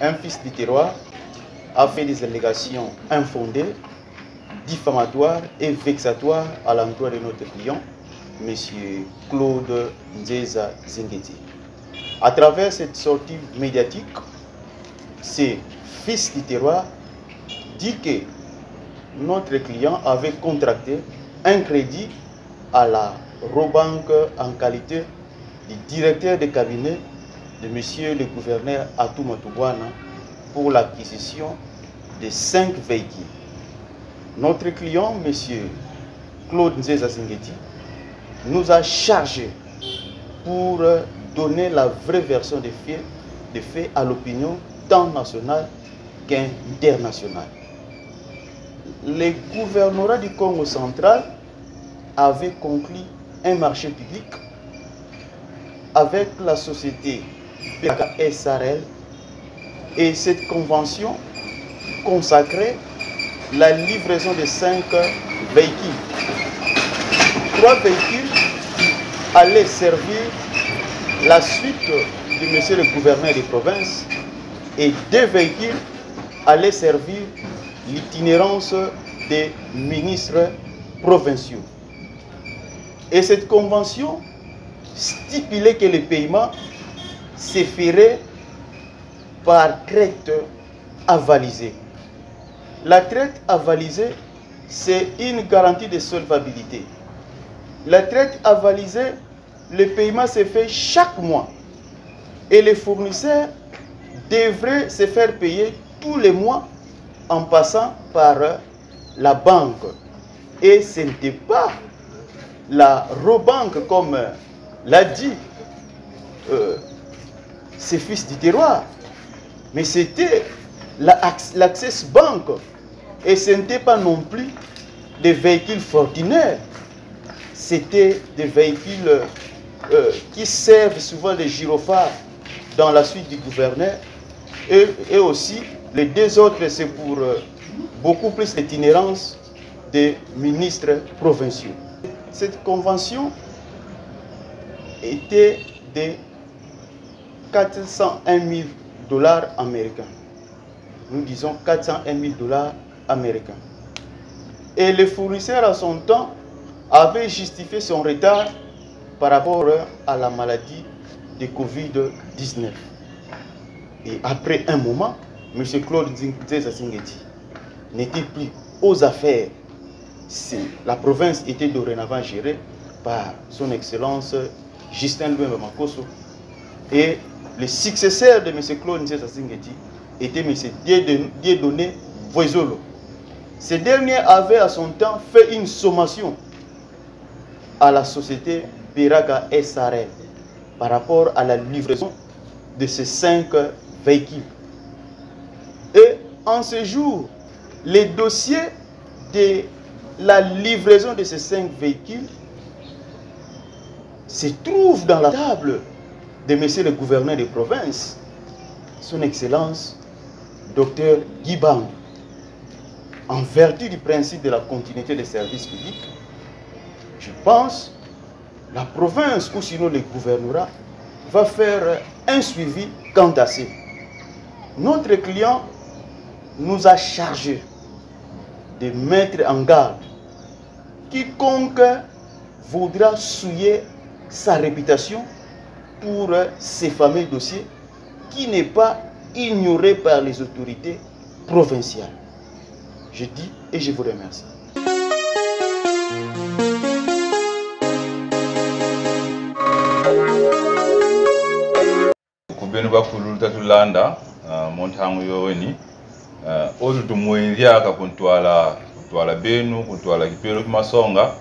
Un fils du terroir a fait des allégations infondées, diffamatoires et vexatoires à l'endroit de notre client, M. Claude Nzeza Zingeti. À travers cette sortie médiatique, ce fils du terroir dit que notre client avait contracté un crédit à la Robank en qualité de directeur de cabinet de M. le gouverneur Atou Matouwana pour l'acquisition de 5 véhicules. Notre client, M. Claude Nzeza Zingeti, nous a chargé pour donner la vraie version des faits à l'opinion tant nationale qu'internationale. Le gouvernorat du Congo central avait conclu un marché public avec la société SRL et cette convention consacrait la livraison de 5 véhicules. 3 véhicules allaient servir la suite de M. le gouverneur des provinces et 2 véhicules allaient servir l'itinérance des ministres provinciaux. Et cette convention stipulait que le paiement se ferait par traite avalisée. La traite avalisée, c'est une garantie de solvabilité. La traite avalisée, le paiement se fait chaque mois. Et les fournisseurs devraient se faire payer tous les mois en passant par la banque. Et ce n'était pas la Robank comme l'a dit ce fils du terroir, mais c'était l'Access Bank. Et ce n'était pas non plus des véhicules Fortuner, c'était des véhicules qui servent souvent de gyrophares dans la suite du gouverneur, et aussi les 2 autres, c'est pour beaucoup plus d'itinérance des ministres provinciaux. Cette convention était de 401 000 $ américains. Nous disons 401 000 $ américains. Et le fournisseur à son temps avait justifié son retard par rapport à la maladie de Covid-19. Et après un moment, M. Claude Nzeza Zingeti n'était plus aux affaires. La province était dorénavant gérée par son Excellence Justin Luemba Makosso. Et le successeur de M. Claude Nzeza Zingeti était M. Dieudonné Voizolo. Ce dernier avait à son temps fait une sommation à la société Biraga SRL par rapport à la livraison de ces 5 véhicules. Et en ce jour, les dossiers de la livraison de ces 5 véhicules se trouvent dans la table de M. le gouverneur de province, son Excellence, Dr Guy Bang. En vertu du principe de la continuité des services publics, je pense la province ou sinon le gouvernorat va faire un suivi quant à ça. Notre client nous a chargé de mettre en garde quiconque voudra souiller sa réputation pour ces fameux dossiers qui n'est pas ignoré par les autorités provinciales. Je dis et je vous remercie. Kubenu bakulu tulanda montangu yoweni odu tumuindia ka kuntwala benu kuntwala kipelo kimasonga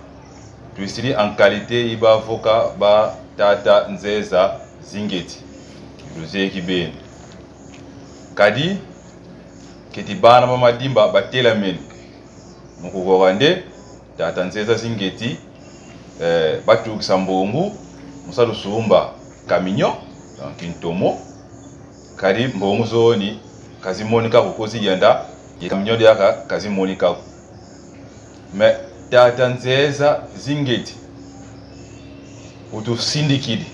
tuisiri en qualité iba avocat ba Tata Nzeza Zingeti dossier kibeni kadi ketibana mamadimba batela meni mukugorande Tata Nzeza Zingeti batu kisambongu musalu sumba kaminyo kintomo kadi mbongo zoni kazi monika kukozi yanda kaminyo yaka kazi monika me Tata Nzeza Zingeti utu sindikidi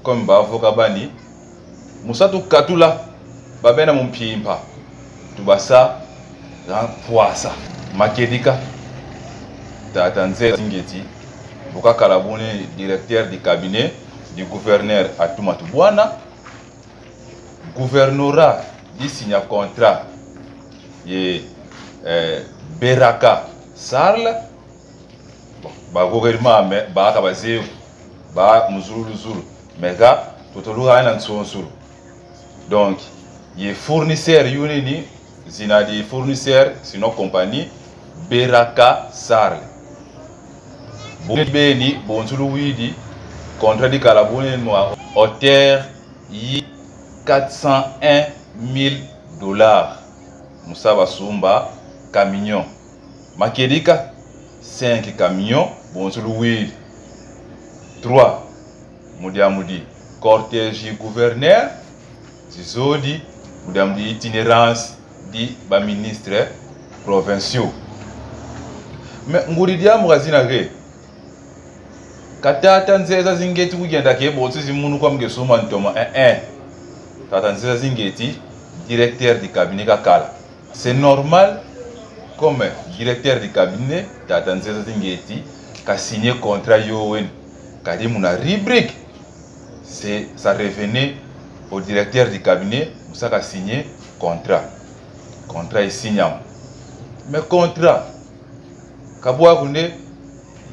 comme ba avocat bani musatu katula babena mumpimpa tubasa poasa makedika tata nzeza zingeti buka kalabune directeur du cabinet du gouverneur Atuma Tubwana gouvernorat di signa contrat ye Beraka Sarl ba gouvernement me ba ka bazeu ba muzulu zulu mega totolu ana nsonsulu donc ye fournisseur yunini zina di fournisseur sino compagnie Beraka Sarl beni bonzulu widi contrat di kalabune mo hauteur yi $401,000 Musaba Sumba camion makedika 5 camions bonzulu widi 3 mudiamudi cortège gouverneur zizodi mudiamudi itinérance di ba ministre provinciaux mais nguri dia mugazina ke katata nzeza zingeti kugenda ke botsi zimunu kwa mgesoma ntoma tata nzeza zingeti directeur du cabinet kakala c'est normal comme directeur du cabinet tata nzeza zingeti ka signé contrat yowen kadi muna rubrique c'est ça revenait au directeur du cabinet musa ka signé contrat est signé mais contrat kabwa kunde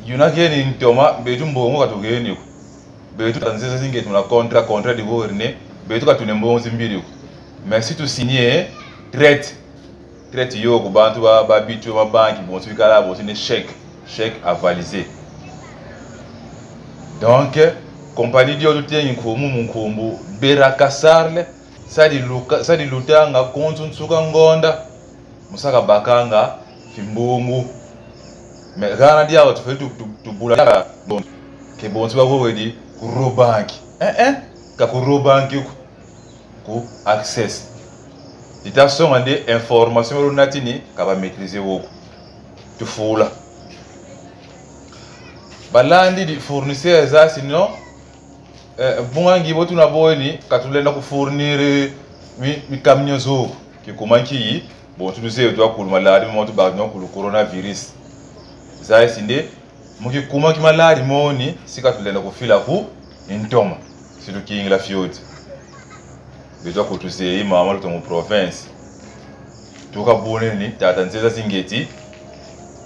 yunageni ntoma betu mbongo katugeni ko betu tanzeza zingeti muna contrat de gouverneur betu katune mbongo zimbiri ko mais si tu signer traite yo ko bantu ba bitu ba banki bon tu kala bon ne chèque avalisé donc compagnie dio tutenyi nkomu munkombo Beraka Sarle sadi lutanga kontu nsuka ngonda musaka bakanga fimbungu mais gana dia watu fetu tubula bon ke bon tu bako wedi ku robanki ka ku robanki ku access ita songa de information ro natini ka ba maîtriser woko tu fula balandi di fournisseur za sinon bungangi botu na boyni katulenda ku fournir mi camion zo ki komanki bon tu sais toi pour malade mo tu ba no ku coronavirus za sinde muki komanki malade moni sika tulenda ku fila ku intoma situ kingi la fiot beto ko tu sais mama to mo province tuka boneni tata nzeza zingeti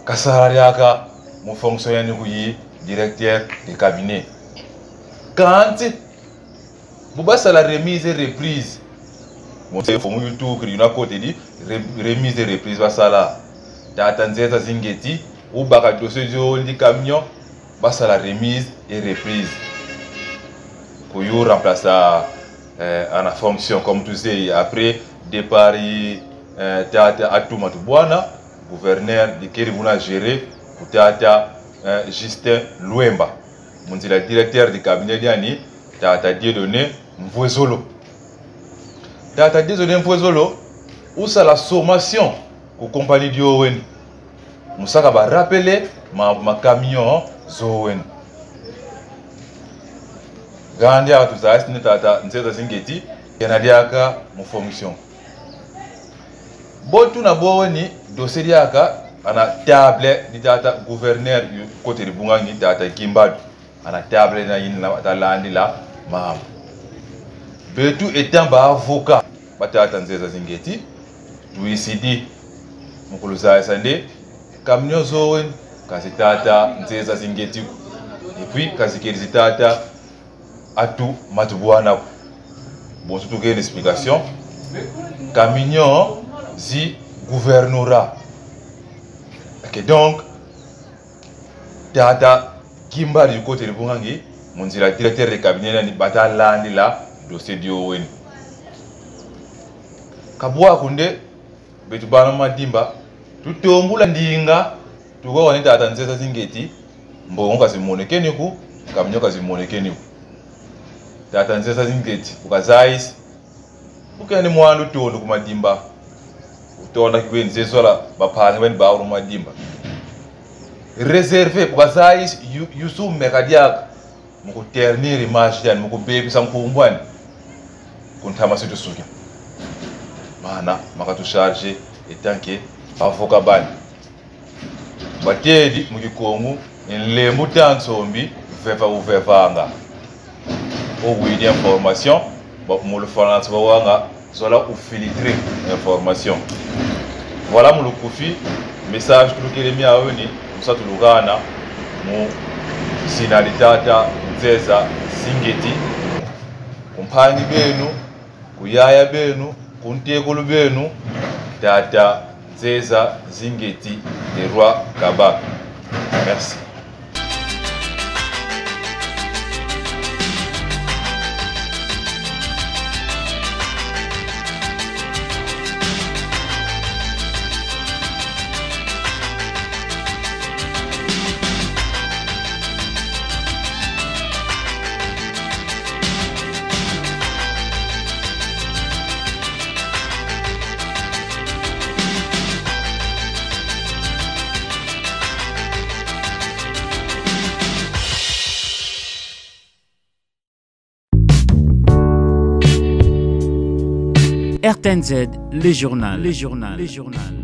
kasara yaka mo fonctionnaire ni ku yi directeur de cabinet quand bubasa la remise et reprise mon c'est pour YouTube qui na côté dit remise et reprise basala tata nzeza zingeti ou baka dossier du camion basa la remise et reprise pour you remplacer en fonction comme tu sais après départ tata Atuma Tubwana gouverneur de Keribuna géré pour tata Justin Luemba la directeur du cabinet diani tata Dieudonné Mvwezolo tata Dieudonné Mvwezolo où ça la sommation au compagnie d'Owen musaka ba rappeler ma camion zowen gandia tout ça c'est tata nzeza zingeti yanadiaka mu fonction botu na boni dossier diaka ana table ni tata gouverneur côté de bungangi tata Kimbadu ana table na yin la talandi la mam betu étant ba avocat batata nzeza zingeti tu isidi mukuluza sande camion zowen kasi tata nzeza zingeti et puis kasi kezi tata Atuma Tubwana bon surtout que l'explication camion zi gouvernorat ok donc tata Kimba du côté de Bungangi, mon directeur de cabinet ni batalandi la dossier d'Owen. Kabwa kunde betu bana madimba tutombula ndinga tuko wani tata nzeza zingeti mbongo kazimoneke niku kamnyo kazimoneke niku tata nzeza zingeti ukazais ukani mwandu tondo kumadimba utonda kibeni zesola bapane bani bauru madimba réservé pour ça Youssouf Mekadiak muku ternir image yani muku baby samkumbwani kuntama situ suki mana makatu charge etanke avoka bani batedi mukikongu nlembu tansombi vefa uvevanga owidi information mu le France wanga zola ou filtrer information voilà mu lukufi message tulukele aweni musatu lugana mu sinalitata nzeza singeti kumpangi benu kuyaya benu kuntekulu benu tata nzeza zingeti de roi Kabaka. Merci. RTNZ, le journal.